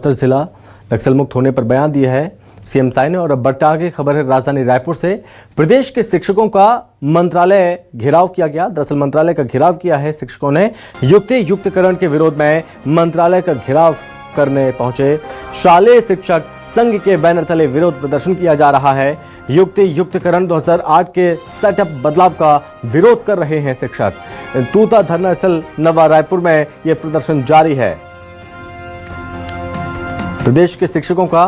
बस्तर जिला नक्सल मुक्त होने पर बयान दिया है सीएम साई ने। और अब बढ़ते आगे खबर है राजधानी रायपुर से। प्रदेश के शिक्षकों का मंत्रालय घेराव किया गया। दरअसल मंत्रालय का घेराव किया है शिक्षकों ने। युक्ति युक्तकरण के विरोध में मंत्रालय का घेराव करने पहुंचे शालेय शिक्षक संघ के बैनर तले विरोध प्रदर्शन किया जा रहा है। युक्ति युक्तकरण 2008 के सेटअप बदलाव का विरोध कर रहे हैं शिक्षक। तूता धरना स्थल नवा रायपुर में यह प्रदर्शन जारी है। प्रदेश के शिक्षकों का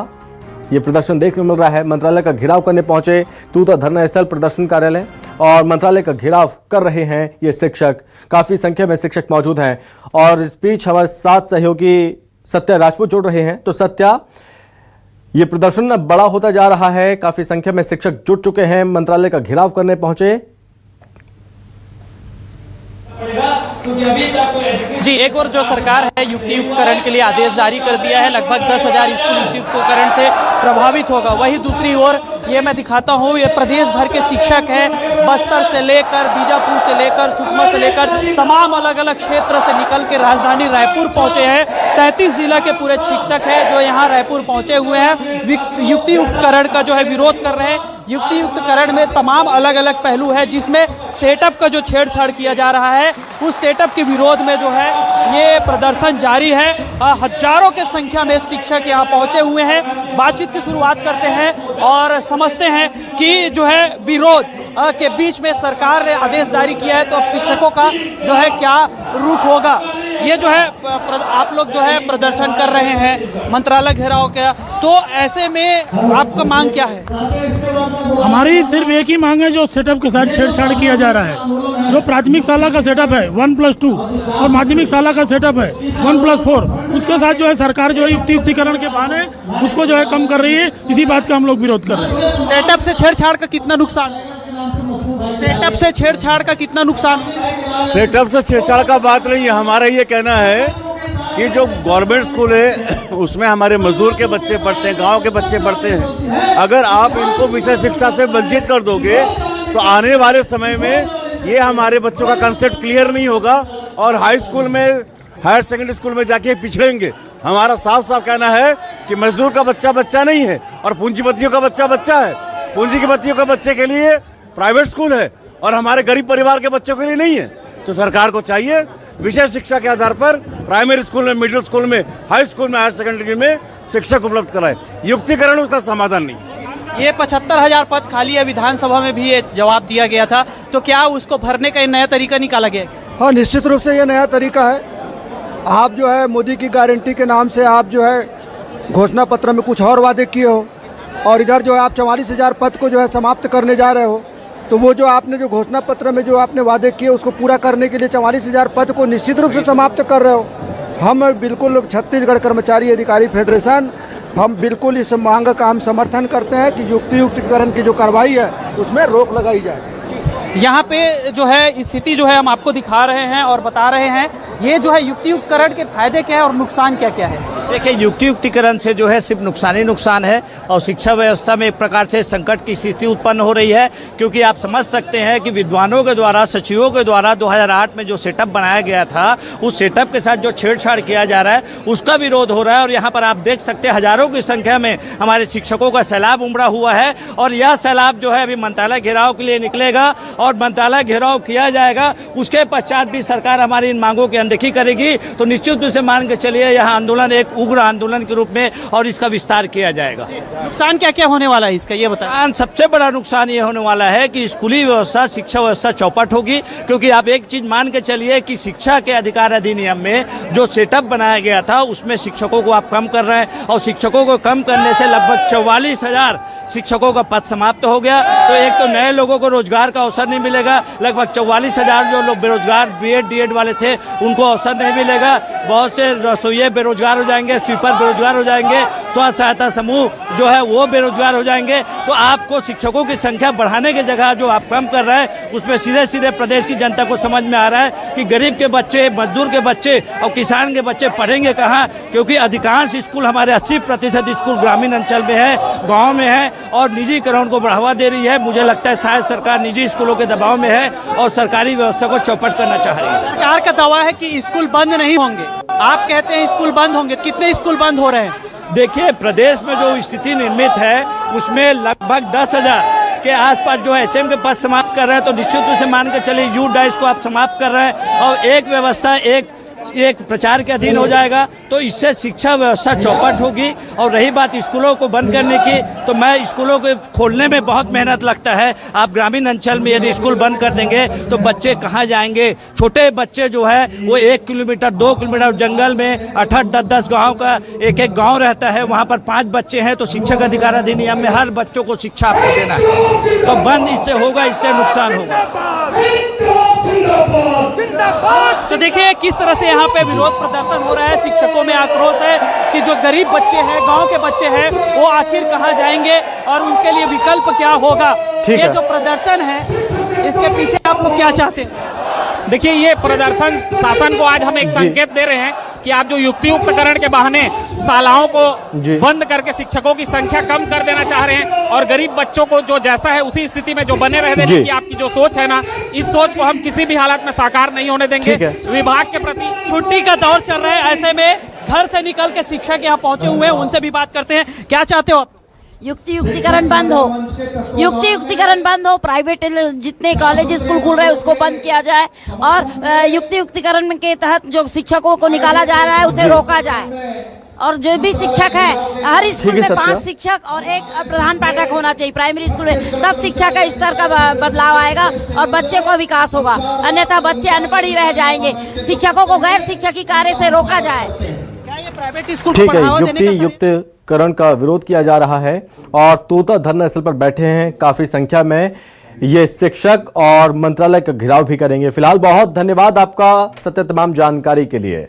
यह प्रदर्शन देखने मिल रहा है। मंत्रालय का घेराव करने पहुंचे तूता धरना स्थल प्रदर्शन कार्यालय और मंत्रालय का घेराव कर रहे हैं ये शिक्षक। काफी संख्या में शिक्षक मौजूद हैं और इस बीच हमारे साथ सहयोगी सत्या राजपूत जुड़ रहे हैं। तो सत्या, ये प्रदर्शन अब बड़ा होता जा रहा है, काफी संख्या में शिक्षक जुट चुके हैं, मंत्रालय का घेराव करने पहुंचे। जी, एक और जो सरकार है युक्ति युक्तकरण के लिए आदेश जारी कर दिया है। लगभग 10,000 स्कूल युक्ति युक्तकरण से प्रभावित होगा। वहीं दूसरी ओर ये मैं दिखाता हूँ, ये प्रदेश भर के शिक्षक हैं। बस्तर से लेकर बीजापुर से लेकर सुकमा से लेकर तमाम अलग अलग क्षेत्र से निकल के राजधानी रायपुर पहुंचे हैं। 33 जिला के पूरे शिक्षक हैं जो यहाँ रायपुर पहुंचे हुए हैं। युक्ति युक्तकरण का जो है विरोध कर रहे हैं। युक्ति युक्तकरण में तमाम अलग अलग पहलू है, जिसमें सेटअप का जो छेड़छाड़ किया जा रहा है उस सेटअप के विरोध में जो है ये प्रदर्शन जारी है। हजारों के संख्या में शिक्षक यहाँ पहुंचे हुए हैं। बातचीत की शुरुआत करते हैं और समझते हैं कि जो है विरोध के बीच में सरकार ने आदेश जारी किया है, तो अब शिक्षकों का जो है क्या रुख होगा। ये जो है आप लोग जो है प्रदर्शन कर रहे हैं मंत्रालय घेराव का, तो ऐसे में आपका मांग क्या है? हमारी सिर्फ एक ही मांग है, जो सेटअप के साथ छेड़छाड़ किया जा रहा है। जो प्राथमिक शाला का सेटअप है 1+2 और माध्यमिक शाला का सेटअप है 1+4, उसके साथ जो है सरकार जो है युक्ति युक्तिकरण के बहाने उसको जो है कम कर रही है। इसी बात का हम लोग विरोध कर रहे हैं। सेटअप से छेड़छाड़ का कितना नुकसान? सेटअप से छेड़छाड़ का कितना नुकसान? सेटअप से छेड़छाड़ का बात नहीं है। हमारा ये कहना है कि जो गवर्नमेंट स्कूल है उसमें हमारे मजदूर के बच्चे पढ़ते हैं, गांव के बच्चे पढ़ते हैं। अगर आप इनको विषय शिक्षा से वंचित कर दोगे तो आने वाले समय में ये हमारे बच्चों का कंसेप्ट क्लियर नहीं होगा और हाई स्कूल में, हायर सेकेंडरी स्कूल में जाके पिछड़ेंगे। हमारा साफ साफ कहना है कि मजदूर का बच्चा बच्चा नहीं है और पूंजीपतियों का बच्चा बच्चा है। पूंजीपतियों के बच्चे के लिए प्राइवेट स्कूल है और हमारे गरीब परिवार के बच्चों के लिए नहीं है। तो सरकार को चाहिए विषय शिक्षा के आधार पर प्राइमरी स्कूल में, मिडिल स्कूल में, हाई स्कूल में, हायर सेकेंडरी में शिक्षक उपलब्ध कराए। युक्तिकरण उसका समाधान नहीं है। ये 75,000 पद खाली है। विधानसभा में भी ये जवाब दिया गया था, तो क्या उसको भरने का नया तरीका निकाला गया? हाँ, निश्चित रूप से ये नया तरीका है। आप जो है मोदी की गारंटी के नाम से आप जो है घोषणा पत्र में कुछ और वादे किए हो और इधर जो है आप 44,000 पद को जो है समाप्त करने जा रहे हो। तो वो जो आपने जो घोषणा पत्र में जो आपने वादे किए उसको पूरा करने के लिए 44,000 पद को निश्चित रूप से समाप्त कर रहे हो। हम बिल्कुल छत्तीसगढ़ कर्मचारी अधिकारी फेडरेशन हम बिल्कुल इस मांग का हम समर्थन करते हैं कि युक्ति युक्तिकरण की जो कार्रवाई है उसमें रोक लगाई जाए। यहाँ पे जो है स्थिति जो है हम आपको दिखा रहे हैं और बता रहे हैं ये जो है युक्ति युक्तिकरण के फायदे क्या है और नुकसान क्या क्या है। देखिए, युक्ति युक्तिकरण से जो है सिर्फ नुकसान ही नुकसान है और शिक्षा व्यवस्था में एक प्रकार से संकट की स्थिति उत्पन्न हो रही है। क्योंकि आप समझ सकते हैं कि विद्वानों के द्वारा, सचिवों के द्वारा 2008 में जो सेटअप बनाया गया था उस सेटअप के साथ जो छेड़छाड़ किया जा रहा है उसका विरोध हो रहा है। और यहाँ पर आप देख सकते हैं हजारों की संख्या में हमारे शिक्षकों का सैलाब उमड़ा हुआ है और यह सैलाब जो है अभी मंत्रालय घेराव के लिए निकलेगा और मंत्रालय घेराव किया जाएगा। उसके पश्चात भी सरकार हमारी इन मांगों की अनदेखी करेगी तो निश्चित रूप से मान के चलिए यह आंदोलन एक उग्र आंदोलन के रूप में और इसका विस्तार किया जाएगा। नुकसान क्या क्या होने वाला है इसका, ये बताएं। सबसे बड़ा नुकसान ये होने वाला है कि स्कूली व्यवस्था, शिक्षा व्यवस्था चौपट होगी। क्योंकि आप एक चीज मान के चलिए कि शिक्षा के अधिकार अधिनियम में जो सेटअप बनाया गया था उसमें शिक्षकों को आप कम कर रहे हैं और शिक्षकों को कम करने से लगभग 44,000 शिक्षकों का पद समाप्त हो गया। तो एक तो नए लोगों को रोजगार का अवसर नहीं मिलेगा, लगभग 44,000 जो लोग बेरोजगार बीएड डीएड वाले थे उनको अवसर नहीं मिलेगा। बहुत से रसोइये बेरोजगार हो जाएंगे, स्वीपर बेरोजगार हो जाएंगे, स्वयं सहायता समूह जो है वो बेरोजगार हो जाएंगे। तो आपको शिक्षकों की संख्या बढ़ाने की जगह जो आप कम कर रहे हैं उसमें सीधे सीधे प्रदेश की जनता को समझ में आ रहा है कि गरीब के बच्चे, मजदूर के बच्चे और किसान के बच्चे पढ़ेंगे कहाँ, क्योंकि अधिकांश स्कूल हमारे 80% स्कूल ग्रामीण अंचल में है, गाँव में है और निजीकरण को बढ़ावा दे रही है। मुझे लगता है शायद सरकार निजी स्कूलों के दबाव में है और सरकारी व्यवस्था को चौपट करना चाह रही है। सरकार का दावा है कि स्कूल बंद नहीं होंगे, आप कहते हैं स्कूल बंद होंगे। कितने स्कूल बंद हो रहे हैं? देखिए, प्रदेश में जो स्थिति निर्मित है उसमें लगभग 10,000 के आसपास जो है HM के पद समाप्त कर रहे हैं। तो निश्चित रूप से मान के चलिए यूथ डाइस को आप समाप्त कर रहे हैं और एक व्यवस्था एक प्रचार के अधीन हो जाएगा, तो इससे शिक्षा व्यवस्था चौपट होगी। और रही बात स्कूलों को बंद करने की, तो मैं स्कूलों को खोलने में बहुत मेहनत लगता है। आप ग्रामीण अंचल में यदि स्कूल बंद कर देंगे तो बच्चे कहाँ जाएंगे? छोटे बच्चे जो है वो 1 किलोमीटर 2 किलोमीटर जंगल में 8-10 गाँव का एक गाँव रहता है, वहाँ पर 5 बच्चे हैं। तो शिक्षक अधिकार अधिनियम में हर बच्चों को शिक्षा आपको देना है, तो बंद इससे होगा, इससे नुकसान होगा। तो देखिए किस तरह से यहाँ पे विरोध प्रदर्शन हो रहा है, शिक्षकों में आक्रोश है कि जो गरीब बच्चे हैं, गांव के बच्चे हैं, वो आखिर कहाँ जाएंगे और उनके लिए विकल्प क्या होगा। ये जो प्रदर्शन है इसके पीछे आप लोग क्या चाहते हैं? देखिए, ये प्रदर्शन शासन को आज हम एक संकेत दे रहे हैं कि आप जो युक्तियुक्तकरण के बहाने शालाओं को बंद करके शिक्षकों की संख्या कम कर देना चाह रहे हैं और गरीब बच्चों को जो जैसा है उसी स्थिति में जो बने रह देने की आपकी जो सोच है ना, इस सोच को हम किसी भी हालत में साकार नहीं होने देंगे। विभाग के प्रति छुट्टी का दौर चल रहा है, ऐसे में घर से निकल के शिक्षक यहाँ पहुंचे हुए हैं, उनसे भी बात करते हैं। क्या चाहते हो आप? युक्तिकरण बंद हो, युक्तिकरण बंद हो, प्राइवेट जितने कॉलेज स्कूल खुल रहे हैं उसको बंद किया जाए और युक्तिकरण के तहत जो शिक्षकों को निकाला जा रहा है उसे रोका जाए। और जो भी शिक्षक है, हर स्कूल में 5 शिक्षक और 1 प्रधान पाठक होना चाहिए प्राइमरी स्कूल में, तब शिक्षा का स्तर का बदलाव आएगा और बच्चे को विकास होगा। अन्यथा बच्चे अनपढ़ ही रह जाएंगे। शिक्षकों को गैर शिक्षकी कार्य से रोका जाए। क्या ये प्राइवेट स्कूल ठीक है, युक्तिकरण का विरोध किया जा रहा है और तोता धरना स्थल पर बैठे हैं काफी संख्या में ये शिक्षक और मंत्रालय का घेराव भी करेंगे। फिलहाल बहुत धन्यवाद आपका सत्य तमाम जानकारी के लिए।